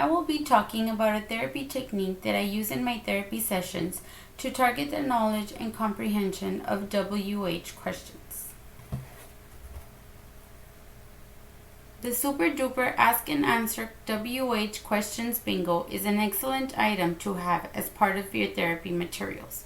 I will be talking about a therapy technique that I use in my therapy sessions to target the knowledge and comprehension of WH questions. The Super Duper Ask and Answer WH Questions Bingo is an excellent item to have as part of your therapy materials.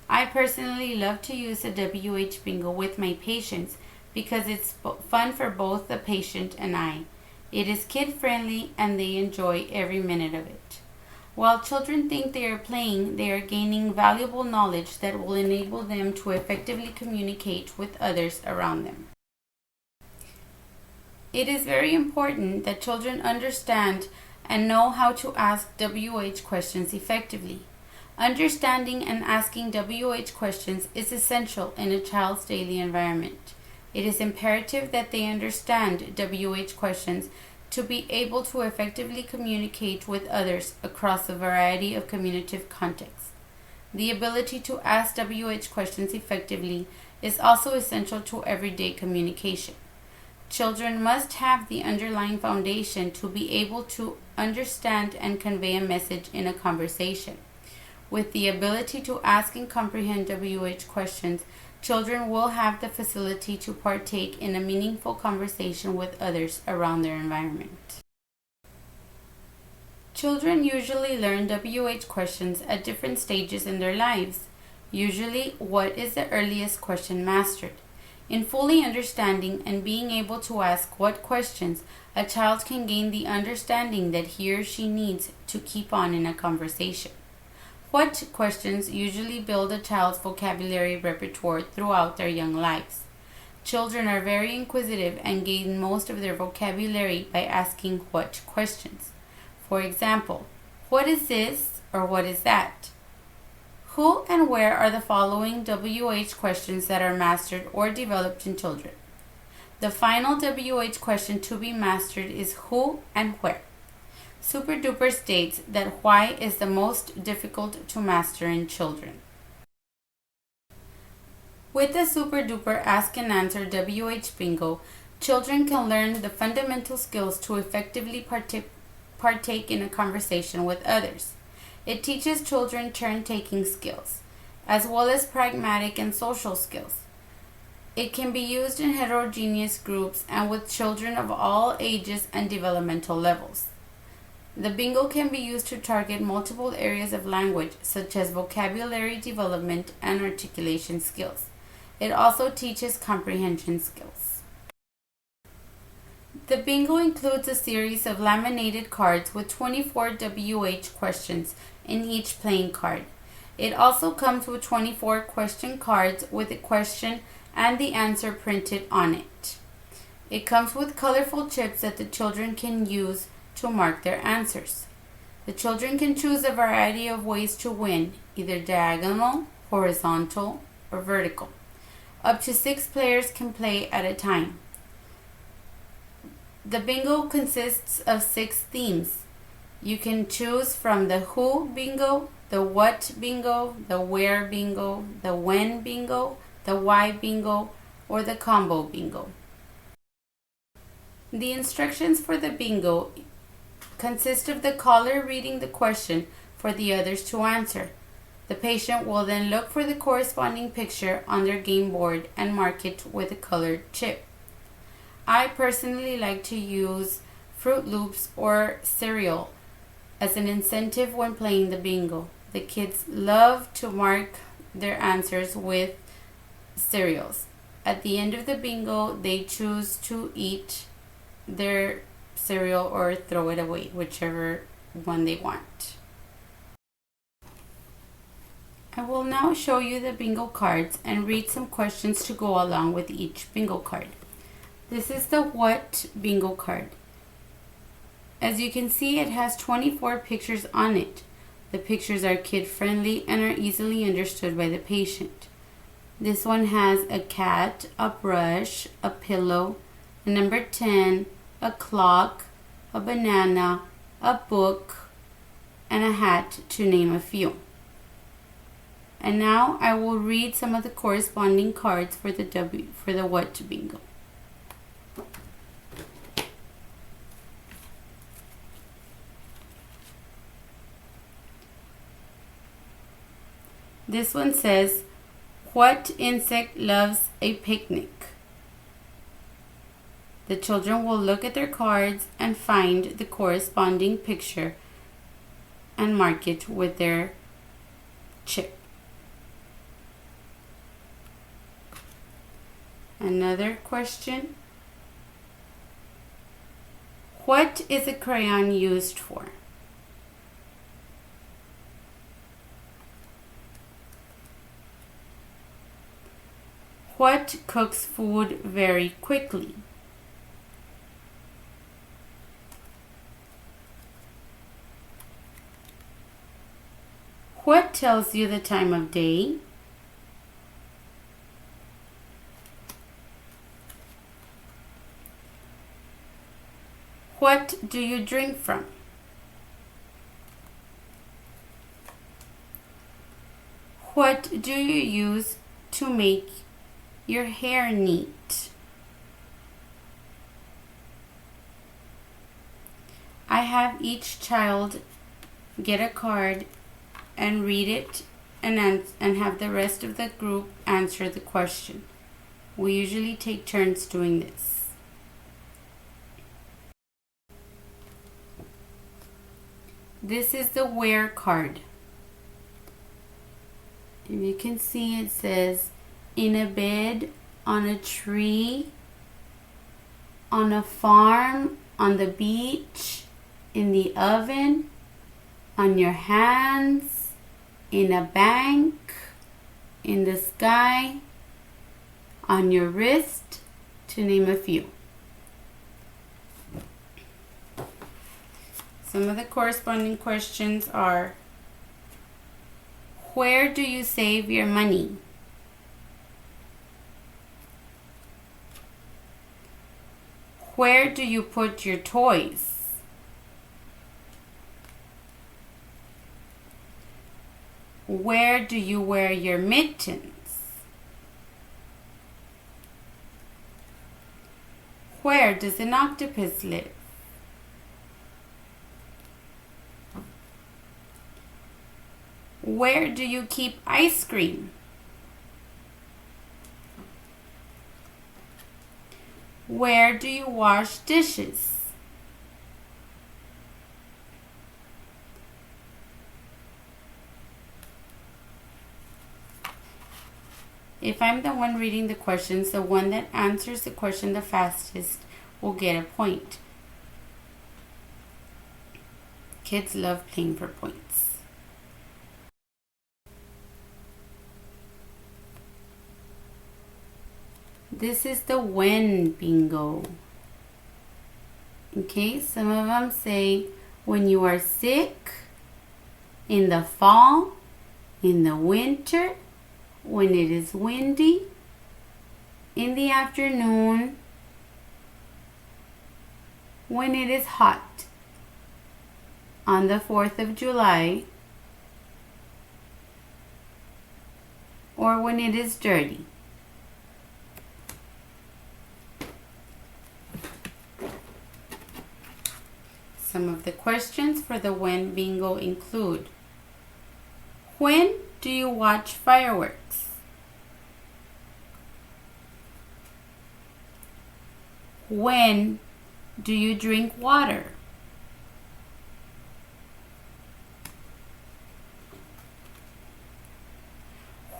I personally love to use a WH Bingo with my patients because it's fun for both the patient and I. It is kid-friendly and they enjoy every minute of it. While children think they are playing, they are gaining valuable knowledge that will enable them to effectively communicate with others around them. It is very important that children understand and know how to ask WH questions effectively. Understanding and asking WH questions is essential in a child's daily environment. It is imperative that they understand WH questions to be able to effectively communicate with others across a variety of communicative contexts. The ability to ask WH questions effectively is also essential to everyday communication. Children must have the underlying foundation to be able to understand and convey a message in a conversation. With the ability to ask and comprehend WH questions, children will have the facility to partake in a meaningful conversation with others around their environment. Children usually learn WH questions at different stages in their lives. Usually, what is the earliest question mastered? In fully understanding and being able to ask what questions, a child can gain the understanding that he or she needs to keep on in a conversation. What questions usually build a child's vocabulary repertoire throughout their young lives. Children are very inquisitive and gain most of their vocabulary by asking what questions. For example, what is this or what is that? Who and where are the following WH questions that are mastered or developed in children? The final WH question to be mastered is who and where. Super Duper states that why is the most difficult to master in children. With the Super Duper Ask and Answer WH Bingo, children can learn the fundamental skills to effectively partake in a conversation with others. It teaches children turn-taking skills, as well as pragmatic and social skills. It can be used in heterogeneous groups and with children of all ages and developmental levels. The bingo can be used to target multiple areas of language, such as vocabulary development and articulation skills. It also teaches comprehension skills. The bingo includes a series of laminated cards with 24 WH questions in each playing card. It also comes with 24 question cards with a question and the answer printed on it. It comes with colorful chips that the children can use to mark their answers. The children can choose a variety of ways to win, either diagonal, horizontal, or vertical. Up to 6 players can play at a time. The bingo consists of 6 themes. You can choose from the who bingo, the what bingo, the where bingo, the when bingo, the why bingo, or the combo bingo. The instructions for the bingo consist of the caller reading the question for the others to answer. The patient will then look for the corresponding picture on their game board and mark it with a colored chip. I personally like to use Fruit Loops or cereal as an incentive when playing the bingo. The kids love to mark their answers with cereals. At the end of the bingo, they choose to eat their cereal or throw it away, whichever one they want. I will now show you the bingo cards and read some questions to go along with each bingo card. This is the what bingo card. As you can see, it has 24 pictures on it. The pictures are kid-friendly and are easily understood by the patient. This one has a cat, a brush, a pillow, a number 10, a clock, a banana, a book, and a hat, to name a few. And now I will read some of the corresponding cards for the what bingo. This one says, what insect loves a picnic? The children will look at their cards and find the corresponding picture and mark it with their chip. Another question. What is a crayon used for? What cooks food very quickly? What tells you the time of day? What do you drink from? What do you use to make your hair neat? I have each child get a card and read it and have the rest of the group answer the question. We usually take turns doing this. This is the where card. And you can see it says, in a bed, on a tree, on a farm, on the beach, in the oven, on your hands, in a bank, in the sky, on your wrist, to name a few. Some of the corresponding questions are, where do you save your money? Where do you put your toys? Where do you wear your mittens? Where does an octopus live? Where do you keep ice cream? Where do you wash dishes? If I'm the one reading the questions, the one that answers the question the fastest will get a point. Kids love playing for points. This is the when bingo. Okay, some of them say when you are sick, in the fall, in the winter, when it is windy, in the afternoon, when it is hot, on the 4th of July, or when it is dirty. Some of the questions for the when bingo include, when do you watch fireworks? When do you drink water?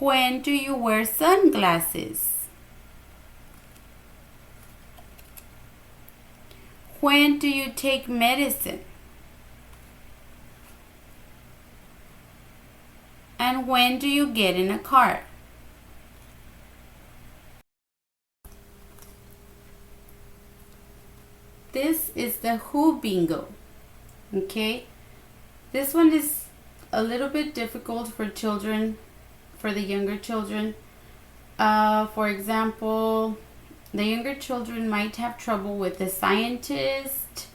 When do you wear sunglasses? When do you take medicine? And when do you get in a car? This is the who bingo. Okay? This one is a little bit difficult for children, for the younger children. For example, the younger children might have trouble with the scientist,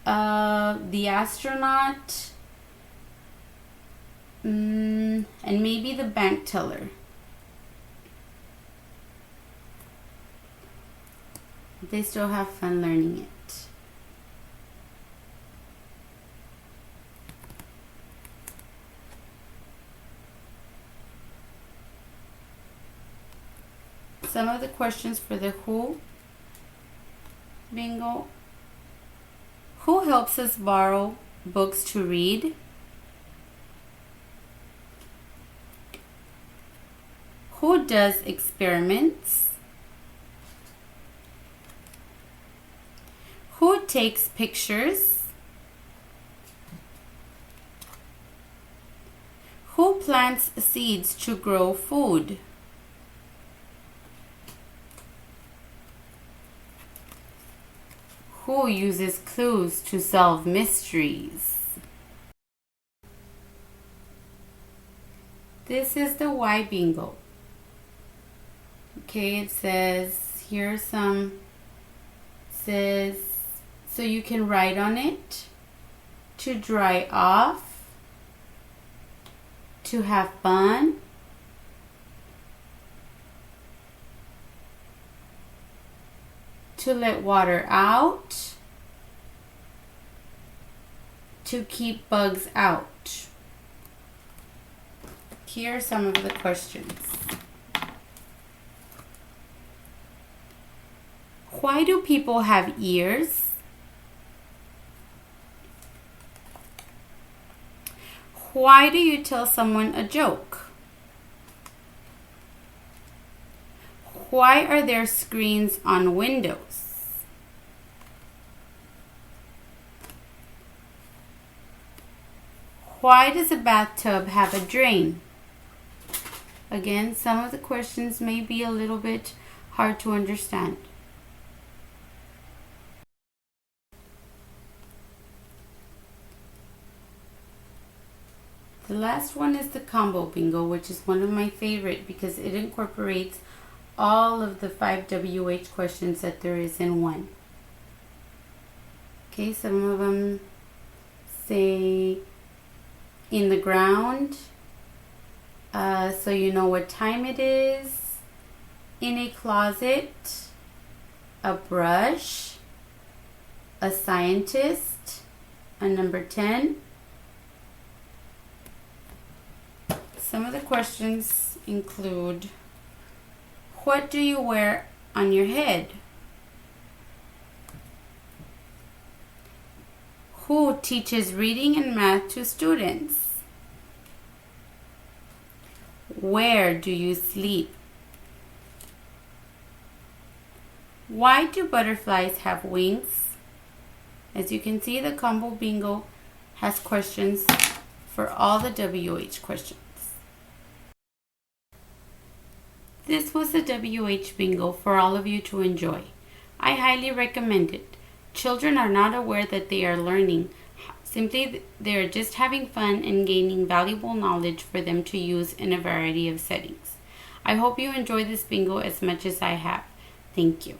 the astronaut, and maybe the bank teller. They still have fun learning it. Some of the questions for the Who bingo. Who helps us borrow books to read? Who does experiments? Who takes pictures? Who plants seeds to grow food? Who uses clues to solve mysteries? This is the Why bingo. Okay, it says, here are some, says, so you can write on it, to dry off, to have fun, to let water out, to keep bugs out. Here are some of the questions. Why do people have ears? Why do you tell someone a joke? Why are there screens on windows? Why does a bathtub have a drain? Again, some of the questions may be a little bit hard to understand. The last one is the combo bingo, which is one of my favorite because it incorporates all of the 5 WH questions that there is in one. Okay, some of them say in the ground, so you know what time it is, in a closet, a brush, a scientist, a number 10. Some of the questions include, what do you wear on your head? Who teaches reading and math to students? Where do you sleep? Why do butterflies have wings? As you can see, the combo bingo has questions for all the WH questions. This was the WH bingo for all of you to enjoy. I highly recommend it. Children are not aware that they are learning. Simply, they are just having fun and gaining valuable knowledge for them to use in a variety of settings. I hope you enjoy this bingo as much as I have. Thank you.